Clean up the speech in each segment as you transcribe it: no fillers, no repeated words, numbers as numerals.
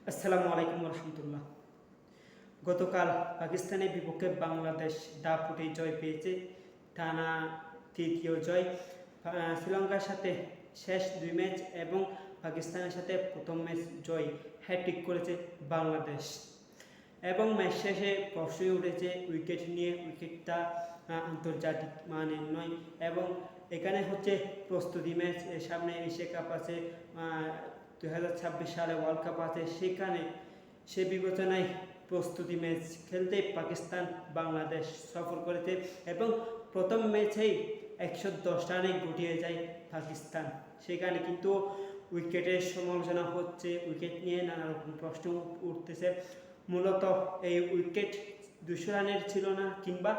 আসসালামু আলাইকুম রহমতুল্লাহ। গতকাল পাকিস্তানের বিপক্ষে বাংলাদেশ দাপুটে জয় পেয়েছে, টানা তৃতীয় জয়। শ্রীলঙ্কার সাথে শেষ দুই ম্যাচ এবং পাকিস্তানের সাথে প্রথম ম্যাচ জয়, হ্যাট্রিক করেছে বাংলাদেশ। এবং ম্যাচ শেষে প্রশ্নই উঠেছে উইকেট নিয়ে, উইকেটটা আন্তর্জাতিক মানের নয়। এবং এখানে হচ্ছে প্রস্তুতি ম্যাচ, সামনে এশিয়া কাপ আছে, 2026 সালে ওয়ার্ল্ড কাপ আছে, সেখানে সে বিবেচনায় প্রস্তুতি ম্যাচ খেলতে পাকিস্তান বাংলাদেশ সফর করেছে এবং প্রথম ম্যাচেই 110 রানে গুটিয়ে যায় পাকিস্তান। সেখানে কিন্তু উইকেটের সমালোচনা হচ্ছে, উইকেট নিয়ে নানা রকম প্রশ্ন উঠতেছে। মূলত এই উইকেট 200 রানের ছিল না, কিংবা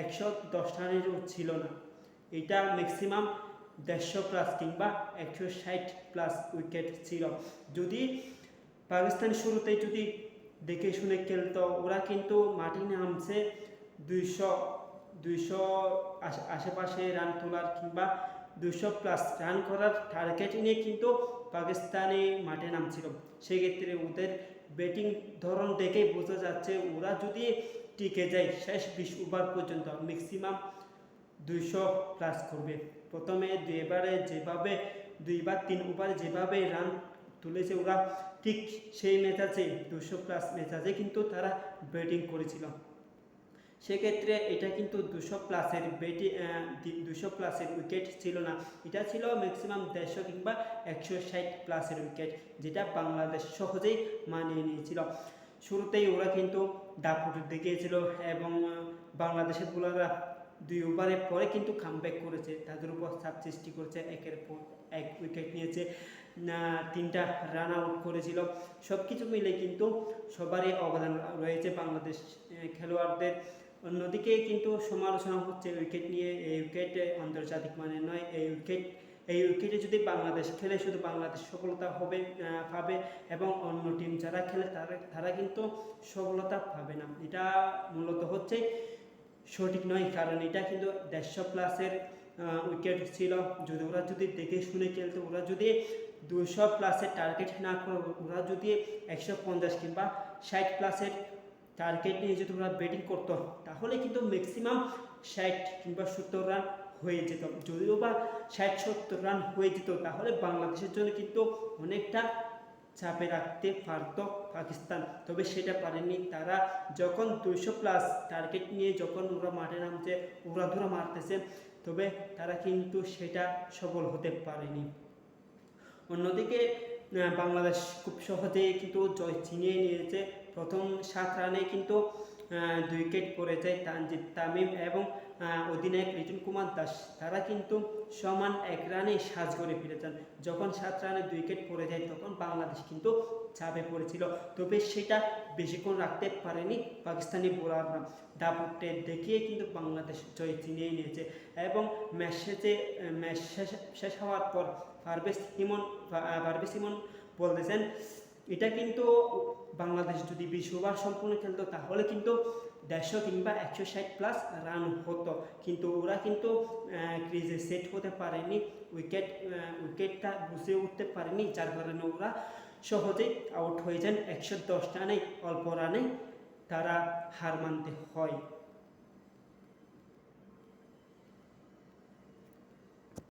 110 রানেরও ছিল না। এটা ম্যাক্সিমাম 150 প্লাস কিংবা 160 প্লাস উইকেট ছিল। যদি পাকিস্তান শুরুতেই যদি দেখে শুনে খেলতো, ওরা কিন্তু মাঠে নামছে 200 আশেপাশে রান তোলার কিংবা 200 প্লাস রান করার টার্গেট নিয়ে কিন্তু পাকিস্তানি মাঠে নামছিল। সেক্ষেত্রে ওদের ব্যাটিং ধরন দেখেই বোঝা যাচ্ছে, ওরা যদি টিকে যায় শেষ 20 ওভার পর্যন্ত ম্যাক্সিমাম 200 প্লাস করবে। প্রথমে দুই বা তিন ওভারে যেভাবে রান তুলেছে ওরা, ঠিক সেই ম্যাচ আছে 200 প্লাস ম্যাচ আছে কিন্তু তারা ব্যাটিং করেছিল। সেক্ষেত্রে এটা কিন্তু 200 প্লাসের উইকেট ছিল না, এটা ছিল ম্যাক্সিমাম 150 কিংবা 160 প্লাসের উইকেট, যেটা বাংলাদেশ সহজেই মানিয়ে নিয়েছিল। শুরুতেই ওরা কিন্তু দাপুটে দেখিয়েছিল এবং বাংলাদেশের বোলাররা 2 ওভারের পরে কিন্তু কামব্যাক করেছে, তাদের উপর চাপ সৃষ্টি করেছে, একের পর এক উইকেট নিয়েছে, 3টা রান আউট করেছিল। সব কিছু মিলে কিন্তু সবারই অবদান রয়েছে বাংলাদেশ খেলোয়াড়দের। অন্যদিকে কিন্তু সমালোচনা হচ্ছে উইকেট নিয়ে, এই উইকেট আন্তর্জাতিক মানের নয়, এই উইকেটে যদি বাংলাদেশ খেলে শুধু বাংলাদেশ সফলতা পাবে এবং অন্য টিম যারা খেলে তারা কিন্তু সফলতা পাবে না। এটা মূলত হচ্ছে সঠিক নয়, কারণ এটা কিন্তু 150 প্লাসের উইকেট ছিল। ওরা যদি দেখে শুনে খেলতো, ওরা যদি 200 প্লাসের টার্গেট না করে, ওরা যদি 150 কিংবা 60 প্লাসের টার্গেট নিয়ে যদি ওরা ব্যাটিং করতো, তাহলে কিন্তু ম্যাক্সিমাম 60 কিংবা 70 রান হয়ে যেত। যদিও বা 60-70 রান হয়ে যেত, তাহলে বাংলাদেশের জন্য কিন্তু অনেকটা চাপে রাখতে পারত পাকিস্তান, তবে সেটা পারেনি তারা। যখন 200 প্লাস টার্গেট নিয়ে যখন ওরা মাঠে নামছে, উড়াধুরা মারতেছে, তবে তারা কিন্তু সেটা সফল হতে পারেনি। অন্যদিকে বাংলাদেশ খুব সহজেই কিন্তু জয় ছিনিয়ে নিয়েছে। প্রথম 7 রানে কিন্তু 2 উইকেট পড়ে যায় তানজিদ তামিম এবং অধিনায়ক লিটন কুমার দাস, তারা কিন্তু সমান 1 রানে সাজ করে ফিরেছেন। যখন 7 রানে 2 উইকেট পড়ে যায়, তখন বাংলাদেশ কিন্তু চাপে পড়েছিল, তবে সেটা বেশিক্ষণ রাখতে পারেনি পাকিস্তানি বোলাররা। দাপুটে দেখিয়ে কিন্তু বাংলাদেশ জয় ছিনিয়ে নিয়েছে। এবং ম্যাচ শেষ হওয়ার পর পারভেজ ইমন বলতেছেন, এটা কিন্তু বাংলাদেশ যদি 20 ওভার সম্পূর্ণ খেলতো, তাহলে কিন্তু 150 কিংবা 160 প্লাস রান হতো, কিন্তু ওরা কিন্তু ক্রিজে সেট হতে পারেনি, উইকেটটা বুঝে উঠতে পারেনি, যার কারণে ওরা সহজেই আউট হয়ে যান। 110 রানে, অল্প রানে তারা হার মানতে হয়।